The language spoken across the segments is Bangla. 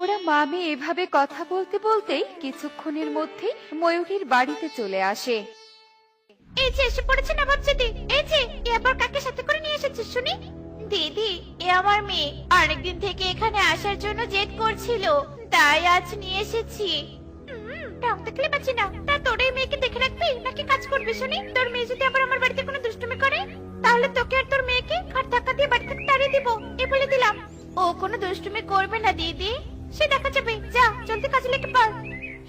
ওরা মা মেয়ে এভাবে কথা বলতে বলতেই কিছুক্ষণের মধ্যে ময়ূরীর বাড়িতে চলে আসে। এই যে এসে পড়েছে না বাচ্চাটি। এই যে এ আবার কাকে সাথে করে নিয়ে এসেছিস শুনি? দিদি, এ আমার মেয়ে। অনেকদিন থেকে এখানে আসার জন্য জেদ করছিল, তাই আজ নিয়ে এসেছি। রং দেখলে পাচ্ছি না। তা তোর এই মেয়েকে দেখে রাখবি নাকি কাজ করবি শুনি? তোর মেয়ে যদি আবার আমার বাড়িতে কোনো দুষ্টুমি করে, তাহলে তোকে আর তোর মেয়েকে ঘাট ধাক্কা দিয়ে বাড়ি থেকে তাড়িয়ে দিব, এ বলে দিলাম। ও কোনো দুষ্টুমি করবে না দিদি, সে দেখা যাবে। যা জলদি কাজে লেগে পড়।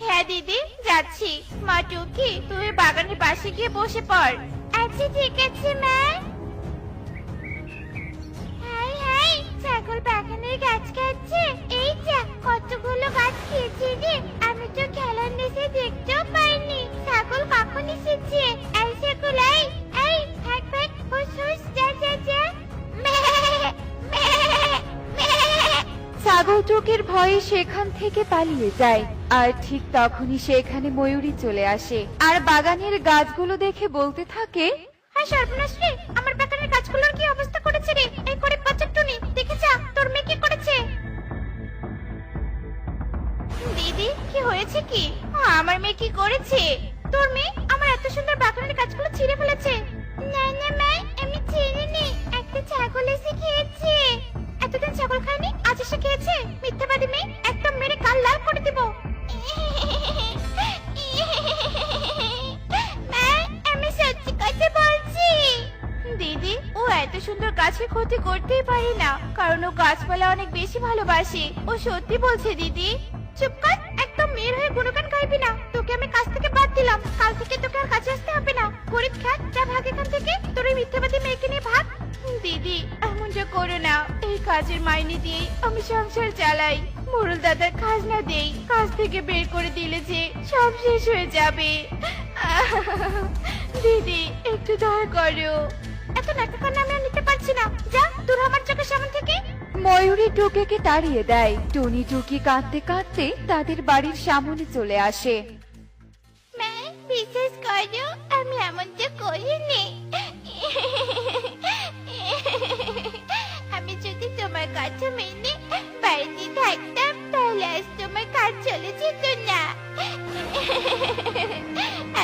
হ্যাঁ দিদি, যাচ্ছি। মা টুকি, তুই বাগানের পাশে গিয়ে বসে পড়। আচ্ছা ঠিক আছে মা। হাই হাই, ছাগল বাগানের গাছ খাচ্ছে। এই যা, কতগুলো গাছ খেয়েছে রে। আমি তো খেলার নেশে দেখতেও পাইনি। ছাগল কখন এসেছে? এই ছাগল, এই থাক থাক, হুস হুস, যা যা যা। মে মে মে। ছাগল টুকির ভয়ে সেখান থেকে পালিয়ে যায়। আর ঠিক তখনই সেখানে ময়ূরী চলে আসে আর বাগানের গাছগুলো দেখে বলতে থাকে, হ্যাঁ সর্বনাশ রে, আমার বাগানের গাছগুলোর কি অবস্থা করেছে রে। এই করে বাচ্চা টুনি, দেখে যা তোর মেয়ে কি করেছে। দিদি, কি হয়েছে কি? আমার মেয়ে কি করেছে? তোর মেয়ে আমার এত সুন্দর বাগানের গাছগুলো ছিঁড়ে ফেলেছে। না না মা, আমি ছিঁড়িনি, একটা ছাগল এসে খেয়েছে। এতদিন ছাগল খায়নি, আজ এসে খেয়েছে। মিথ্যাবাদী মেয়ে, একদম মেরে গাল লাল করে দিব। মা, আমি সত্যি কথা বলছি। দিদি, ও এত সুন্দর গাছের ক্ষতি করতেই পারে না, কারণ ও গাছপালা অনেক বেশি ভালোবাসে। ও সত্যি বলছে দিদি। চুপ কর, একদম মেয়ের হয়ে গুণগান গাইবি না। তোকে আমি কাজ থেকে বাদ দিলাম, কাল থেকে তোকে আর কাজে আসতে হবে না। গরিব খ্যাত, যা ভাগ এখান থেকে। তোর ওই মিথ্যাবাদী মেয়েকে নিয়ে ভাগ। দিদি, এমন যে করো না। এই কাজের মাইনে দিয়েই আমি সংসার চালাই। মোড়ল দাদার খাজনা দেই, কাজ থেকে বের করে দিলে যে সব শেষ হয়ে যাবে। দিদি, একটু দয়া করো। এত নাটক কান্না আমি আর নিতে পারছি না। যা দূর আমার চোখের সামনে থেকে। ময়ূরী টুকিকে তাড়িয়ে দেয়। টুনি টুকি কাঁদতে কাঁদতে তাদের বাড়ির সামনে চলে আসে। মা, বিশ্বাস করো, আমি এমনটা করিনি। আমি যদি তোমার কথা মেনে বাড়িতে থাকতাম, তাহলে আজ তোমার কাজ চলে যেত না।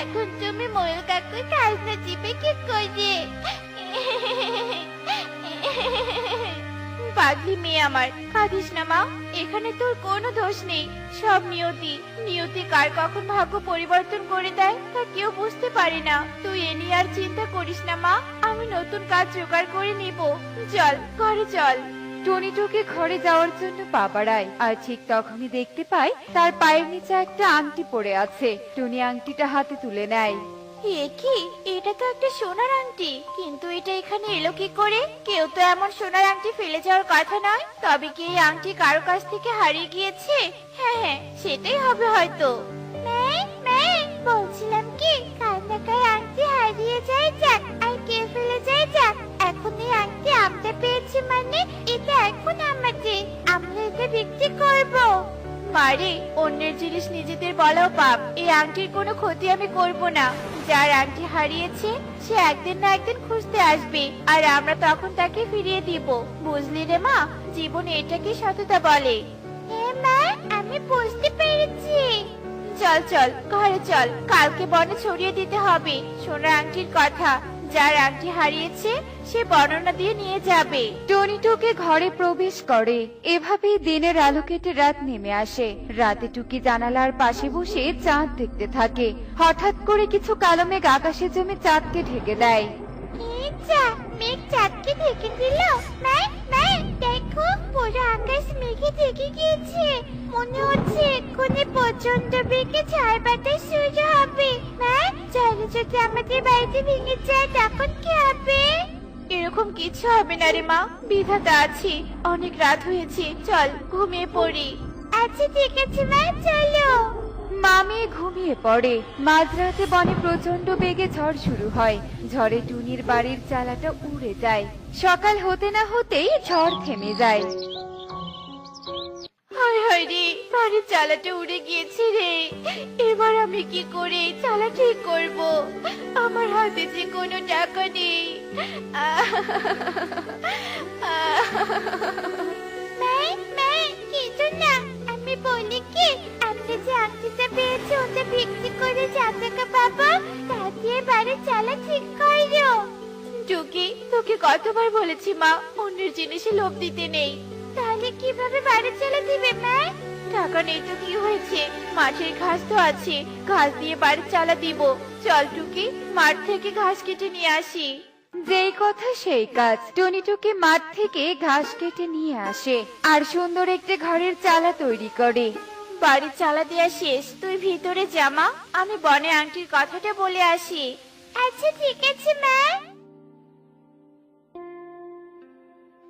এখন তুমি ময়ূর কাকুর খাজনা দিবে কি করে? পাগলি মেয়ে আমার, কাঁদিস না মা। এখানে তোর কোনো দোষ নেই, সব নিয়তি। নিয়তি কার কখন ভাগ্য পরিবর্তন করে দেয় তা কেউ বুঝতে পারে না। তুই এ নিয়ে আর চিন্তা করিস না মা, আমি নতুন কাজ জোগাড় করে নিব। চল ঘরে চল। টুনি টুকি ঘরে যাওয়ার জন্য পা বাড়ায় আর ঠিক তখনই দেখতে পায় তার পায়ের নিচে একটা আংটি পড়ে আছে। টুনি আংটিটা হাতে তুলে নেয়। এ কি? এটা তো একটা সোনার আংটি, কিন্তু এটা এখানে এলো কি করে? কেউ তো এমন সোনার আংটি ফেলে যাওয়ার কথা নয়। তবে কি এই আংটি কারো কাছ থেকে হারিয়ে গিয়েছে? হ্যাঁ হ্যাঁ, সেটাই হবে হয়তো। বলছিলাম কি, কান্নাকায় আংটি হারিয়ে যায় যাক, আর কে ফেলে যায় যাক। এখন এই আংটি আমরা পেয়েছি মানে এটা এখন আমাদের। আমরা এটা বিক্রি করবো। মারে, অন্যের জিনিস নিজেদের বলাও পাপ। এই আংটির কোনো ক্ষতি আমি করব না। যার আংটি হারিয়েছে সে একদিন না একদিন খুঁজতে আসবে, আর আমরা তখন তাকে ফিরিয়ে দিব। বুঝলি রে মা, জীবনে এটাকে সততা বলে। হ্যাঁ মা, আমি বুঝতে পেরেছি। চল চল ঘরে চল, কালকে বনে ছড়িয়ে দিতে হবে সোনার আংটির কথা। যার আংটি হারিয়েছে সে বর্ণনা দিয়ে নিয়ে যাবে। টুনি টুকি ঘরে প্রবেশ করে। এভাবেই দিনের আলো কেটে রাত নেমে আসে। রাতে টুকি জানালার পাশে বসে চাঁদ দেখতে থাকে। হঠাৎ করে কিছু কালো মেঘ আকাশে জমে চাঁদকে ঢেকে দেয়। মেঘ চাঁদকে ঢেকে দিল। দেখো, পুরো আকাশ মেঘে ঢেকে গিয়েছে। মনে হচ্ছে এক্ষুনি প্রচন্ড বেগে ঝড় বাতাস শুরু হবে। চলো, যদি আমাদের বাড়িতে ভেঙে যায় তখন কি হবে? এরকম কিছু হবে না রে মা, বিধাতা আছি। অনেক রাত হয়েছে, চল ঘুমিয়ে পড়ি। আচ্ছা ঠিক আছে মা, চলো। মামে ঘুমিয়ে পড়ে। মাঝরাতে বনে প্রচন্ড বেগে ঝড় শুরু হয়। ঝড়ে টুনির বাড়ির চালাটা উড়ে যায়। সকাল হতে না হতেই ঝড় থেমে যায়। হায় হায় রে, বাড়ির চালাটা উড়ে গিয়েছে রে। এবার আমি কি করে চালা ঠিক করব? আমার হাতে যে কোনো টাকা নেই। কিছু না, আমি বলি কি আমরা যে আংটিটা পেয়েছি ওটা বিক্রি করে যা টাকা পাবো তা দিয়ে বাড়ি চালা ঠিক করো। টুকি, তোকে কতবার বলেছি মা, অন্যের জিনিসে লোভ দিতে নেই। তাহলে কিভাবে বাড়ি চালা দিবে মা? টাকা নেই তো কি হয়েছে, মাঠের ঘাস তো আছে, ঘাস দিয়ে বাড়ি চালা দিব। চল টুকি, মাঠ থেকে ঘাস কেটে নিয়ে আসি। যেই কথা সেই কাজ। টুনি টুকি মাঠ থেকে ঘাস কেটে নিয়ে আসে আর সুন্দর একটি ঘরের চালা তৈরি করে। বাড়ির চালা দেয়া শেষ, তুই ভিতরে জামা, আমি বনে আংটির কথাটা বলে আসি। আচ্ছা ঠিক আছে মা।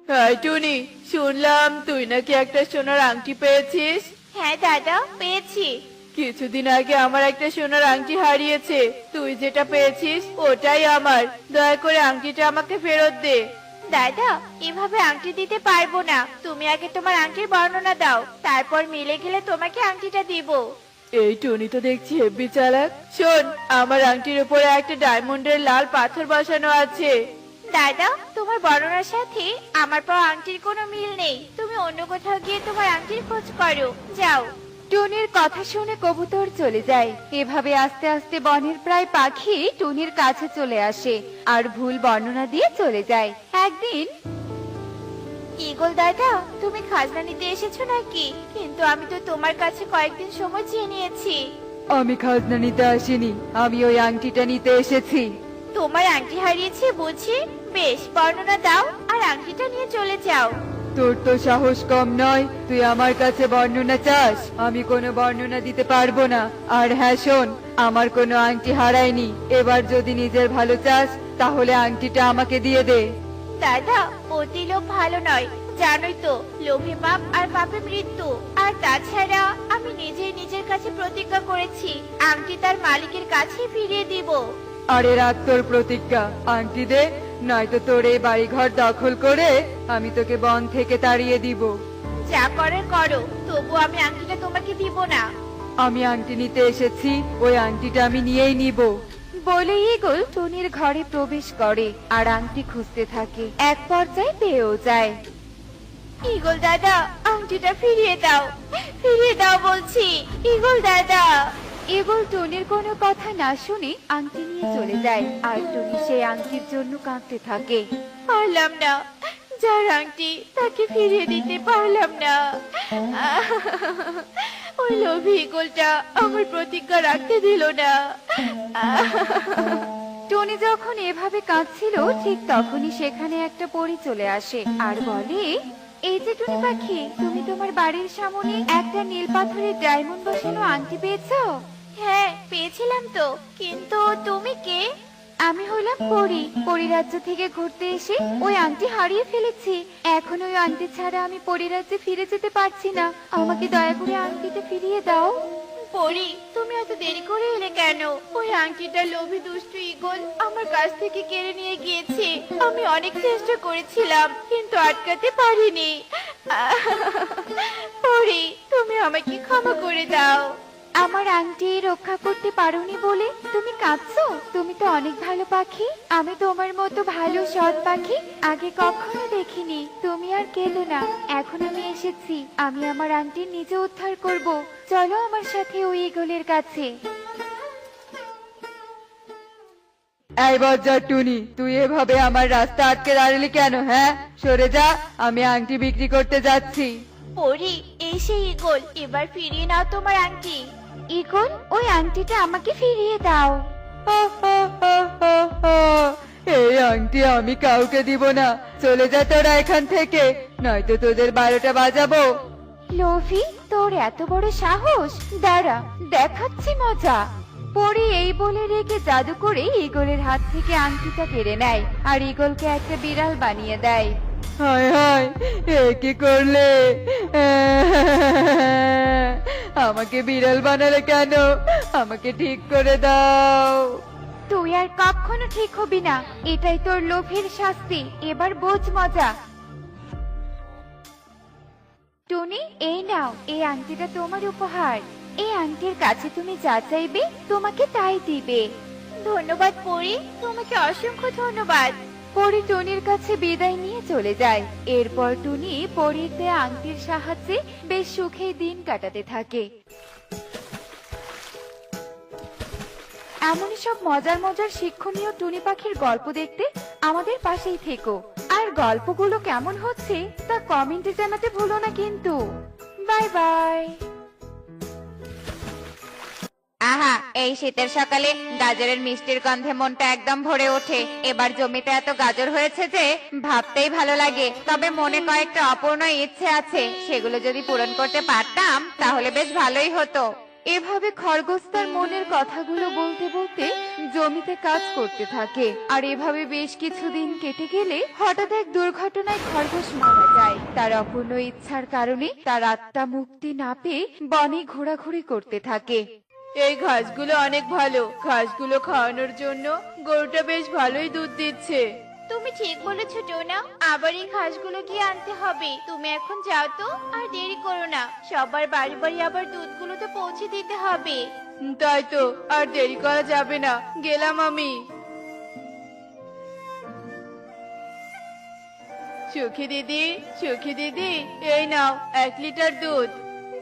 হাই টুনি, শুনলাম তুই নাকি একটা সোনার আংটি পেয়েছিস। হ্যাঁ দাদা, পেয়েছি। কিছুদিন আগে আমার একটা সোনার আংটি হারিয়েছে, তুই যেটা পেয়েছিস ওটাই আমার। দয়া করে আংটিটা আমাকে ফেরত দে। দাদা, এভাবে আংটি দিতে পারবো না, তুমি আগে তোমার আংটির বর্ণনা দাও, তারপর মিলে গেলে তোমাকে আংটিটা দিব। এই টুনি তো দেখছি হেব্বি চালাক। শোন, আমার আংটির উপরে একটা ডায়মন্ডের লাল পাথর বসানো আছে। দাদা, তোমার বর্ণনার সাথে আমার পাওয়া আংটির কোনো মিল নেই, তুমি অন্য কোথাও গিয়ে তোমার আংটির খোঁজ করো, যাও। টুনির কথা শুনে কবুতর চলে যায়। এভাবে আস্তে আস্তে বনের প্রায় পাখি টুনির কাছে চলে আসে আর ভুল বর্ণনা দিয়ে চলে যায়। একদিন ঈগল দাদা, তুমি খাজনা নিতে এসেছো নাকি? কিন্তু আমি তো তোমার কাছে কয়েকদিন সময় চেয়ে নিয়েছি। আমি খাজনা নিতে আসিনি, আমি ওই আংটিটা নিতে এসেছি। তোমার আংটি হারিয়েছে বুঝি? বেশ, বর্ণনা দাও আর আংটিটা নিয়ে চলে যাও। তোর তো সাহস কম নয়, তুই আমার কাছে বর্ণনা চাস? আমি কোনো বর্ণনা দিতে পারবো না। আর হ্যাঁ শোন, আমার কোনো আংটি হারায়নি। এবার যদি নিজের ভালো চাস তাহলে আংটিটা আমাকে দিয়ে দে। দাদা, অতি লোভ ভালো নয়, জানোই তো, লোভে পাপ আর পাপে মৃত্যু। আর তাছাড়া আমি নিজেই নিজের কাছে প্রতিজ্ঞা করেছি আংটি তার মালিকের কাছে ফিরিয়ে দিব। আরে রাখ তোর প্রতিজ্ঞা, আংটি দে, নয়তো তোর এই বাড়িঘর দখল করে আমি তোকে বন থেকে তাড়িয়ে দিব। যা করে করো, তবু আমি আংটিটা তোমাকে দিব না। আমি আংটি নিতে এসেছি, ওই আংটিটা আমি নিয়েই নিব। বলে ঈগল টুনির ঘরে প্রবেশ করে আর আংটি খুঁজতে থাকে। এক পর্যায়ে পেয়েও যায়। ঈগল দাদা, আংটিটা ফিরিয়ে দাও, ফিরিয়ে দাও বলছি, ঈগল দাদা। ঈগল টুনির কোনো কথা না শুনে আংটি নিয়ে চলে যায় আর টুনি সেই আংটির জন্য কাঁদতে থাকে। পারলাম না, যার আংটি তাকে ফিরিয়ে দিতে পারলাম না। ওই লোভী ঈগলটা আমার প্রতিজ্ঞা রাখতে দিল না। টুনি যখন এভাবে কাঁদছিল ঠিক তখনই সেখানে একটা পরী চলে আসে আর বলে, এই যে টুনি পাখি, তুমি তোমার বাড়ির সামনে একটা নীল পাথরের ডায়মন্ড বসানো আংটি পেয়েছো? হ্যাঁ, পেয়েছিলাম তো, কিন্তু তুমি কে? আমি হলাম পরী। পরীরাজ্য থেকে ঘুরতে এসে ওই আংটি হারিয়ে ফেলেছি। এখন ওই আংটি ছাড়া আমি পরীরাজ্যে ফিরে যেতে পারছি না। আমাকে দয়া করে আংটিটা ফিরিয়ে দাও। পরি, তুমি এত দেরি করে এলে কেন? ওই আংটিটা লোভী দুষ্টু ঈগল আমার কাছ থেকে কেড়ে নিয়ে গিয়েছে। আমি অনেক চেষ্টা করেছিলাম কিন্তু আটকাতে পারিনি। পরি, তুমি আমাকে ক্ষমা করে দাও। আমার আংটি রক্ষা করতে পারোনি বলে তুমি কাঁদছো? তুমি তো অনেক ভালো পাখি। আমি তোমার মতো ভালো সৎ পাখি আগে কখনো দেখিনি। তুমি আর কেঁদো না, এখন আমি এসেছি। আমি আমার আংটি নিজে উদ্ধার করব। চলো আমার সাথে ওই ঈগলের কাছে। এই বজ্জার টুনি, তুই এভাবে আমার রাস্তা আটকে দাঁড়ালি কেন? হ্যাঁ, সরে যা, আমি আংটি বিক্রি করতে যাচ্ছি। পরি, এই সেই ঈগল, এবার ফিরিয়ে নাও তোমার আংটি। ঈগল, ওই আংটিটা আমাকে ফিরিয়ে দাও। এই আংটি আমি কাউকে দিব না। চলে যা তোরা এখান থেকে, নয়তো তোদের 12টা বাজাবো। লোভী, তোর এত বড় সাহস! দাঁড়া, দেখাচ্ছি মজা। পরে এই বলে রেখে জাদু করে ঈগলের হাত থেকে আংটিটা কেড়ে নেয় আর ঈগলকে একটা বিড়াল বানিয়ে দেয়। হায় হায়, এ কি করলে? আমাকে বিড়াল বানালে কেন? আমাকে ঠিক করে দাও। তুই আর কখনো ঠিক হবি না, এটাই তোর লোভের শাস্তি। এবার বোঝ মজা। টুনি, এই নাও, এই আংটিটা তোমার উপহার। এই আংটির কাছে তুমি যা চাইবে তোমাকে তাই দিবে। ধন্যবাদ পরি, তোমাকে অসংখ্য ধন্যবাদ। পরি টুনির কাছে বিদায় নিয়ে চলে যায়। এরপর টুনি পরীর দেয়া আংটির সাহায্যে বেশ সুখে দিন কাটাতে থাকে। এমনই সব মজার মজার শিক্ষণীয় টুনি পাখির গল্প দেখতে আমাদের পাশেই থেকো। আর গল্পগুলো কেমন হচ্ছে তা কমেন্টে জানাতে ভুলো না কিন্তু। Bye bye. আহা, এই শীতের সকালে গাজরের মিষ্টির গন্ধে মনটা একদম ভরে ওঠে। এবার জমিতে এত গাজর হয়েছে যে ভাবতেই ভালো লাগে। তবে মনে কয়েকটা অপূর্ণ ইচ্ছে আছে, সেগুলো যদি পূরণ করতে পারতাম তাহলে বেশ ভালোই হতো। এভাবে খরগোশ তার মনের কথাগুলো বলতে বলতে জমিতে কাজ করতে থাকে। আর এভাবে বেশ কিছুদিন কেটে গেলে হঠাৎ এক দুর্ঘটনায় খরগোশ মারা যায়। তার অপূর্ণ ইচ্ছার কারণে তার আত্মা মুক্তি না পেয়ে বনে ঘোরাঘুরি করতে থাকে। এই ঘাসগুলো অনেক ভালো, ঘাসগুলো খাওয়ানোর জন্য গরুটা বেশ ভালোই দুধ দিচ্ছে। তুমি ঠিক বলেছো টোনা, আবার এই ঘাসগুলো গিয়ে আনতে হবে। তুমি এখন যাও তো, আর দেরি করো না। সবার বাড়ি বাড়ি আবার দুধগুলো তো পৌঁছে দিতে হবে। তাই তো, আর দেরি করা যাবে না, গেলাম আমি। সুখী দিদি, সুখী দিদি, এই নাও 1 লিটার দুধ।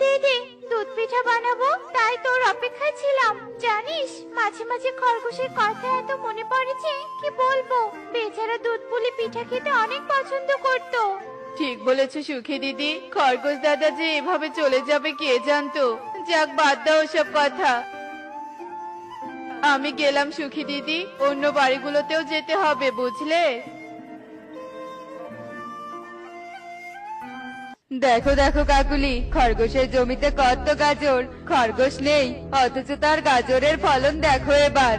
দিদি, দুধ পিঠা বানাবো, তাই তোর অপেক্ষায় ছিলাম। জানিস, মাঝে মাঝে খরগোশের কথা এত মনে পড়েছে কি বলবো। বেচারা দুধ পুলি পিঠা খেতে অনেক পছন্দ করতো। ঠিক বলেছো সুখী দিদি, খরগোশ দাদা যে এভাবে চলে যাবে কে জানতো। যাক, বাদ দাও ওসব কথা। আমি গেলাম সুখী দিদি, অন্য বাড়িগুলোতেও যেতে হবে বুঝলে। দেখো দেখো কাকুলি, খরগোশের জমিতে কত গাজর। খরগোশ নেই, অথচ তার গাজরের ফলন দেখো এবার।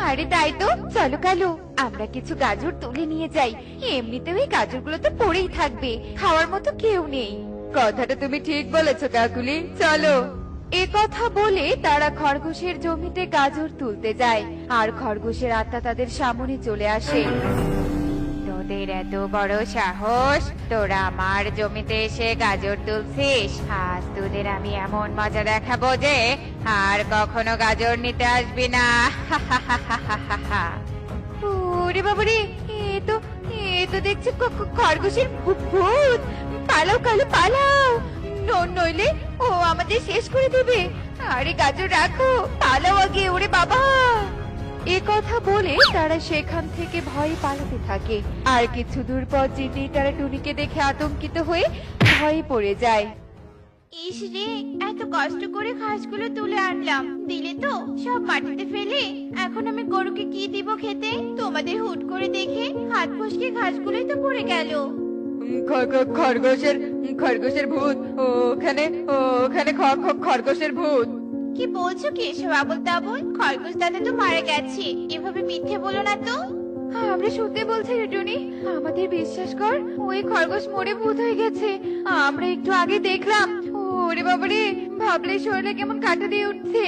আরে তাই তো, চলো কালু, আমরা কিছু গাজর তুলে নিয়ে যাই। এমনিতেও এই গাজরগুলো তো পড়েই থাকবে, খাওয়ার মতো কেউ নেই। কথাটা তুমি ঠিক বলেছো কাকুলি, চলো। এ কথা বলে তারা খরগোশের জমিতে গাজর তুলতে যায়। আর খরগোশের আত্মা তাদের সামনে চলে আসে। তোদের এত বড় সাহস, তোরা আমার জমিতে এসে গাজর তুলছিস? আজ তোদের আমি এমন মজা দেখাবো যে আর কখনো গাজর নিতে আসবি না। ওরে বাবারে, এ তো দেখছি খরগোশের ভূত। পালাও কালু, পালাও, নইলে ও আমাদের শেষ করে দেবে। আরে গাজর রাখো, পালাও আগে, ওরে বাবা। এ কথা বলে তারা সেখান থেকে ভয়ে পালাতে থাকে। আর কিছু দূর পর যেতেই তারা টুনিকে দেখে আতঙ্কিত হয়ে ভয়ে পড়ে যায়। ইস রে, এত কষ্ট করে ঘাসগুলো তুলে আনলাম, দিলে তো সব মাটিতে ফেলে। এখন আমি গরুকে কি দিব খেতে? তোমাদের হুট করে দেখে হাত ফসকে ঘাসগুলোই তো পড়ে গেল। খরগোশের ভূত, ওখানে খরগোশের ভূত। কি বলছো কি এসব আবল তাবল? খরগোশ দাদা তো মারা গেছে, এভাবে মিথ্যে বলো না তো। আমরা সত্যি বলছি রে টুনি, আমাদের বিশ্বাস কর, ওই খরগোশ মরে ভূত হয়ে গেছে। আমরা একটু আগে দেখলাম। ওরে বাবারে, ভাবলে শরীরে কেমন কাঁটা দিয়ে উঠছে।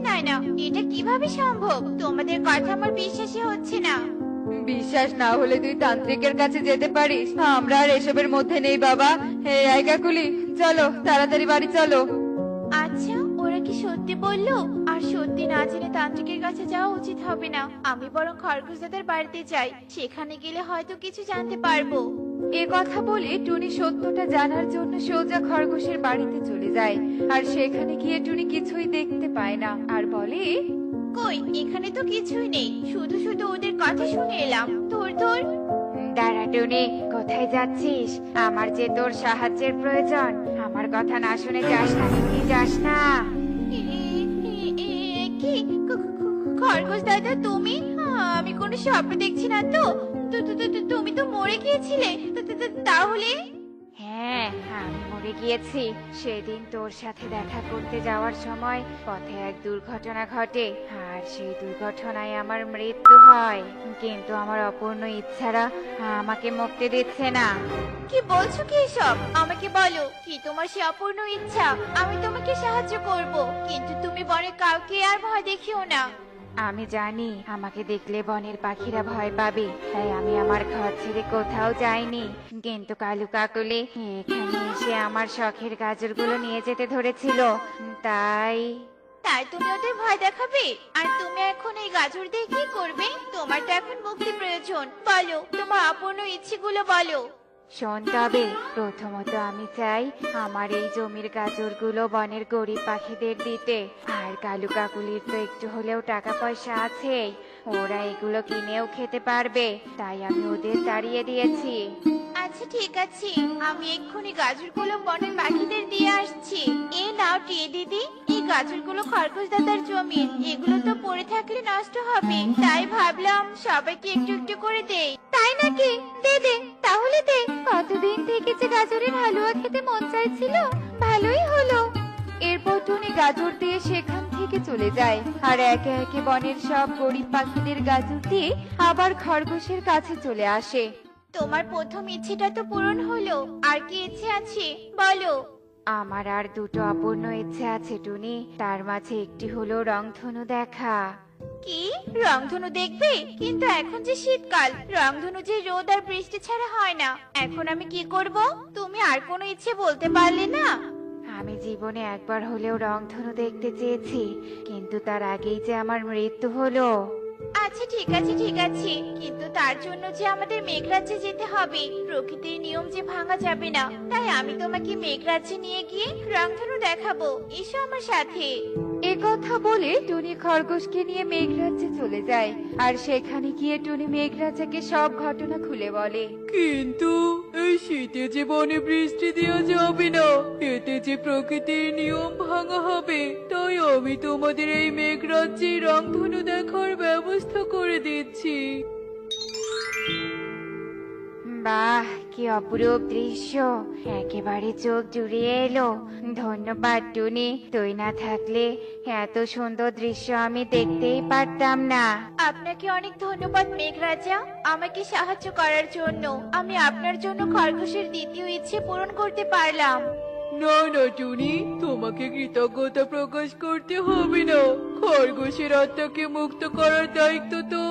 না না, এটা কিভাবে সম্ভব? তোমাদের কথা আমার বিশ্বাসই হচ্ছে না। বিশ্বাস না হলে তুই তান্ত্রিকের কাছে যেতে পারিস, আমরা আর এসবের মধ্যে নেই বাবা। এই কাকুলি, চলো তাড়াতাড়ি বাড়ি চলো। আচ্ছা, ওরা কি সত্যি বললো? আর সত্যি না জেনে তান্ত্রিকের কাছে যাওয়া উচিত হবে না। আমি বরং খরগোশ দাদার বাড়িতে যাই, সেখানে গেলে হয়তো কিছু জানতে পারবো। এ কথা বলে টুনি সত্যটা জানার জন্য সোজা খরগোশের বাড়িতে চলে যায়। আর সেখানে গিয়ে টুনি কিছুই দেখতে পায় না, আর বলে, কই, এখানে তো কিছুই নেই, শুধু শুধু ওদের কথা শুনে এলাম। ধর ধর। দাঁড়া টুনি, কোথায় যাচ্ছিস? আমার যে তোর সাহায্যের প্রয়োজন, আমার কথা না শুনে যাস না, টুনি, যাস না। কি খরগোশ দাদা, তুমি? আমি কোনো স্বপ্ন দেখছি না তো? তুমি তো মরে গিয়েছিলে। তাহলে? হ্যাঁ, আমি মরে গিয়েছি। সেদিন তোর সাথে দেখা করতে যাওয়ার সময় পথে এক দুর্ঘটনা ঘটে, আর সেই দুর্ঘটনায় আমার মৃত্যু হয়। কিন্তু আমার অপূর্ণ ইচ্ছারা আমাকে মুক্তি দিচ্ছে না। কি বলছো কি এসব? আমাকে বলো, কি তোমার সে অপূর্ণ ইচ্ছা? আমি তোমাকে সাহায্য করব, কিন্তু তুমি বনে কাউকে আর ভয় দেখিও না। আমি জানি আমাকে দেখলে বনের পাখিরা ভয় পাবে, তাই আমি আমার ঘর ছেড়ে কোথাও যাইনি। কিন্তু কালু কাকুলি এখানে এসে আমার শখের গাজরগুলো নিয়ে যেতে ধরেছিল, তাই। তাই তুমি ওদের ভয় দেখাবে? আর তুমি এখন এই গাজর দিয়ে কি করবে? তোমার তো এখন মুক্তি প্রয়োজন। বলো, তোমার অপূর্ণ ইচ্ছেগুলো বলো। শোন, তবে প্রথমত আমি চাই আমার এই জমির গাজরগুলো বনের গরিব পাখিদের দিতে। আর কালু কাকুলির তো একটু হলেও টাকা পয়সা আছেই, ওরা এগুলো কিনেও খেতে পারবে, তাই আমি ওদের তাড়িয়ে দিয়েছি। আচ্ছা ঠিক আছে, আমি এক্ষুনি গাজরগুলো বনের পাখিদের দিয়ে আসছি। এই নাও টিয়ে দিদি, এই গাজরগুলো খরগোশ দাদার জমির। এগুলো তো পড়ে থাকলে নষ্ট হবে, তাই ভাবলাম সবাইকে একটু একটু করে দেই। তাই নাকি? দে দে, তাহলে দে। কতদিন থেকে যে গাজরের হালুয়া খেতে মন চাইছিল, ভালোই হলো। এরপর টুনি গাজর দিয়ে সেখান থেকে চলে যায় আর একে একে বনের সব গরিব পাখিদের গাজর দিয়ে আবার খরগোশের কাছে চলে আসে। তোমার প্রথম ইচ্ছেটা তো পূরণ হলো, আর কি ইচ্ছে আছে বলো? আমার আর দুটো অপূর্ণ ইচ্ছে আছে টুনি, তার মাঝে একটি হলো রংধনু দেখা। কি রংধনু দেখবে? কিন্তু এখন যে শীতকাল, রংধনু যে রোদ আর বৃষ্টি ছাড়া হয় না। এখন আমি কি করব? তুমি আর কোনো ইচ্ছে বলতে পারলে না? আমি জীবনে একবার হলেও রংধনু দেখতে চেয়েছি, কিন্তু তার আগেই যে আমার মৃত্যু হলো। আচ্ছা ঠিক আছে ঠিক আছে, কিন্তু তার জন্য যে আমাদের মেঘরাজ্যে যেতে হবে। প্রকৃতির নিয়ম যে ভাঙা যাবে না, তাই আমি তোমাকে মেঘরাজ্যে নিয়ে গিয়ে রংধনু দেখাবো। এসো আমার সাথে। এ কথা বলে টুনি খরগোশকে নিয়ে মেঘরাজ্যে চলে যায় আর সেখানে গিয়ে টুনি মেঘরাজাকে সব ঘটনা খুলে বলে। কিন্তু এই শীতে যে বনে বৃষ্টি দেওয়া যাবে না, এতে যে প্রকৃতির নিয়ম ভাঙা হবে, তাই আমি তোমাদের এই মেঘরাজ্যে রংধনু দেখার ব্যবস্থা করে দিচ্ছি। বাহ, কি অপরূপ দৃশ্য, একেবারে চোখ জুড়িয়ে এলো। ধন্যবাদ টুনি, তুই না থাকলে এত সুন্দর দৃশ্য আমি দেখতেই পারতাম না। আপনাকে অনেক ধন্যবাদ মেঘরাজা, আমাকে সাহায্য করার জন্য। আমি আপনার জন্য খরগোশের দ্বিতীয় ইচ্ছে পূরণ করতে পারলাম। না না টুনি, তোমাকে কৃতজ্ঞতা প্রকাশ করতে হবে না। খরগোশের আত্মাকে মুক্ত করার দায়িত্ব তো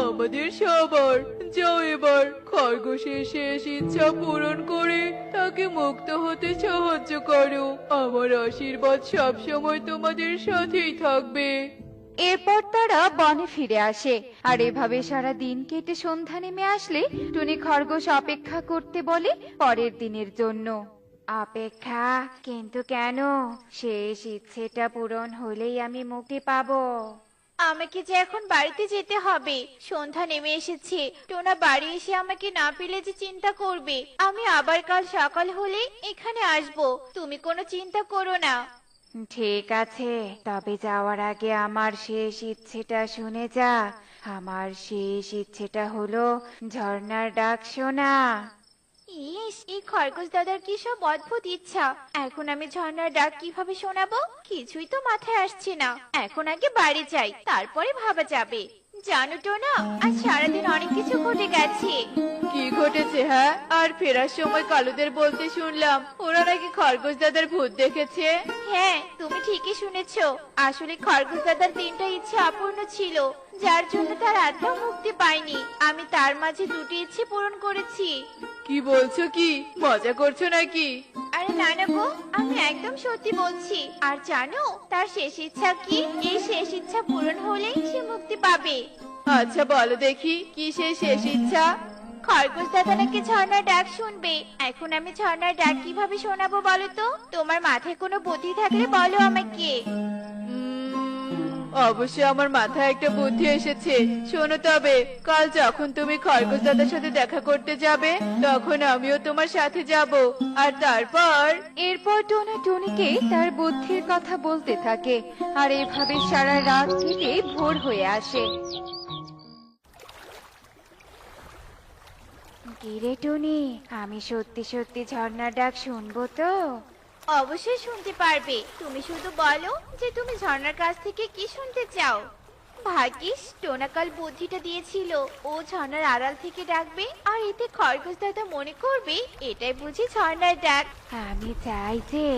আমাদের সবার। যাও এবার খরগোশের শেষ ইচ্ছা পূরণ করে তাকে মুক্ত হতে সাহায্য করো। আমার আশীর্বাদ সবসময় তোমাদের সাথেই থাকবে। এরপর তারা বনে ফিরে আসে আর এভাবে সারা দিন কেটে সন্ধ্যা নেমে আসলে টুনি খরগোশ অপেক্ষা করতে বলে পরের দিনের জন্য। অপেক্ষা? কিন্তু কেন? শেষ ইচ্ছেটা পূরণ হলেই আমি মুক্তি পাবো। আমাকে যে এখন বাড়িতে যেতে হবে, সন্ধ্যা নেমে এসেছে। টোনা বাড়ি এসে আমাকে না পেলে যে চিন্তা করবে। আমি আবার কাল সকাল হলে এখানে আসব, তুমি কোনো চিন্তা করো না। ঠিক আছে, তবে যাওয়ার আগে আমার শেষ ইচ্ছেটা শুনে যা। আমার শেষ ইচ্ছেটা হলো ঝর্ণার ডাক শোনা। ইস, এই খরগোশ দাদার কি সব অদ্ভুত ইচ্ছা। এখন আমি ঝর্ণার ডাক কিভাবে শোনাবো? কিছুই তো মাথায় আসছে না। এখন আগে বাড়ি যাই, তারপরে ভাবা যাবে। জানো তো না, আজ সারাদিন অনেক কিছু ঘটে গেছে। কি ঘটেছে? হ্যাঁ, আর ফেরার সময় কালুদের বলতে শুনলাম ওরা নাকি খরগোশ দাদার ভূত দেখেছে। হ্যাঁ, তুমি ঠিকই শুনেছো। আসলে খরগোশ দাদার 3টা ইচ্ছে অপূর্ণ ছিল, যার জন্য তার আত্মা মুক্তি পায়নি। আমি তার মাঝে 2টি ইচ্ছে পূরণ করেছি। কি বলছো? কি মজা করছো নাকি? আরে না না গো, আমি একদম সত্যি বলছি। আর জানো তার শেষ ইচ্ছা কি? এই শেষ ইচ্ছা পূরণ হলেই সে মুক্তি পাবে। আচ্ছা বলো দেখি, কি সেই শেষ ইচ্ছা? খরগোশ দাদা নাকি ঝর্ণার ডাক শুনবে। এখন আমি ঝর্ণার ডাক কিভাবে শোনাবো বলো তো? তোমার মাথায় কোনো বুদ্ধি থাকলে বলো আমাকে। অবশ্যই আমার মাথায় একটা বুদ্ধি এসেছে। শোনো তবে, কাল যখন তুমি খরগোশ দাদার সাথে দেখা করতে যাবে, তখন আমিও তোমার সাথে যাব। আর এরপর টোনা টুনিকে তার বুদ্ধির কথা বলতে থাকে আর এভাবে সারা রাত থেকে ভোর হয়ে আসে। কিরে টুনি, আমি সত্যি সত্যি ঝর্ণার ডাক শুনবো তো? অবশ্যই শুনতে পারবে। তুমি শুধু বলো যে তুমি ঝর্ণার কাছ থেকে কি শুনতে চাও। ভাগ্যিস টোনা কাল বুদ্ধিটা দিয়েছিল, ও ঝর্ণার আড়াল থেকে ডাকবে আর এতে খরগোশ দাদা মনে করবে এটাই বুঝি ঝর্ণার ডাক। আমি চাই যে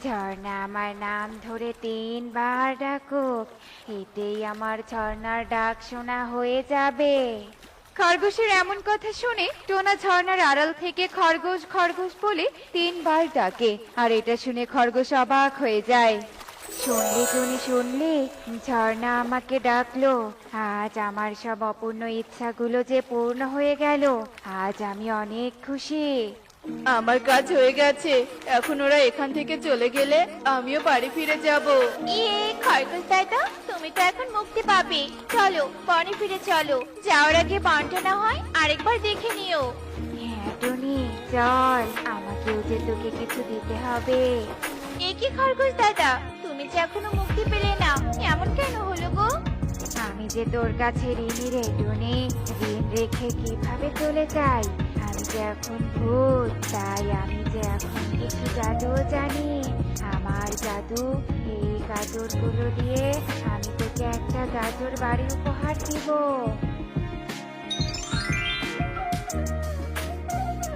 ঝর্ণা আমার নাম ধরে 3 বার ডাকুক, এতেই আমার ঝর্ণার ডাক শোনা হয়ে যাবে। খরগোশের এমন কথা শুনে টোনা ঝর্ণার আড়াল থেকে খরগোশ খরগোশ বলে 3 বার ডাকে আর এটা শুনে খরগোশ অবাক হয়ে যায়। শুনলি টুনি শুনলি, ঝর্ণা আমাকে ডাকলো। আজ আমার সব অপূর্ণ ইচ্ছাগুলো যে পূর্ণ হয়ে গেল। আজ আমি অনেক খুশি। আমার কাজ হয়ে গেছে, এখন ওরা এখান থেকে চলে গেলে আমিও বাড়ি ফিরে যাব। ইয়ে খরগোশ দাদা, তুমি তো এখন মুক্তি পাবে। চলো বনে ফিরে চলো, যাওয়ার আগে বনটা না হয় আরেকবার দেখে নিও। হ্যাঁ টুনি, চল, আমাকেও যে তোকে কিছু দিতে হবে। এ কি খরগোশ দাদা, তুমি যে এখনো মুক্তি পেলে না, এমন কেন হলো গো? আমি যে তোর কাছে ঋণী রে টুনি, ঋণ রেখে কিভাবে চলে যাই। আমি যে এখন ভূত, তাই আমি যে এখন কিছু জাদুও জানি। আমার জাদু, এই গাজরগুলো দিয়ে আমি তোকে একটা গাজর বাড়ি উপহার দিব।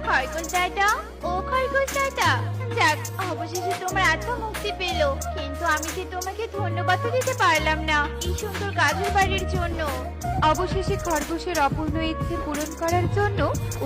খরগোশ দাদা, ও খরগোশ দাদা, যাক অবশেষে তোমার আত্মা মুক্তি পেলো। কিন্তু আমি যে তোমাকে ধন্যবাদ দিতে পারলাম না এই সুন্দর গাজর বাড়ির জন্য। অবশেষে খরগোশের অপূর্ণ ইচ্ছে পূরণ করার জন্য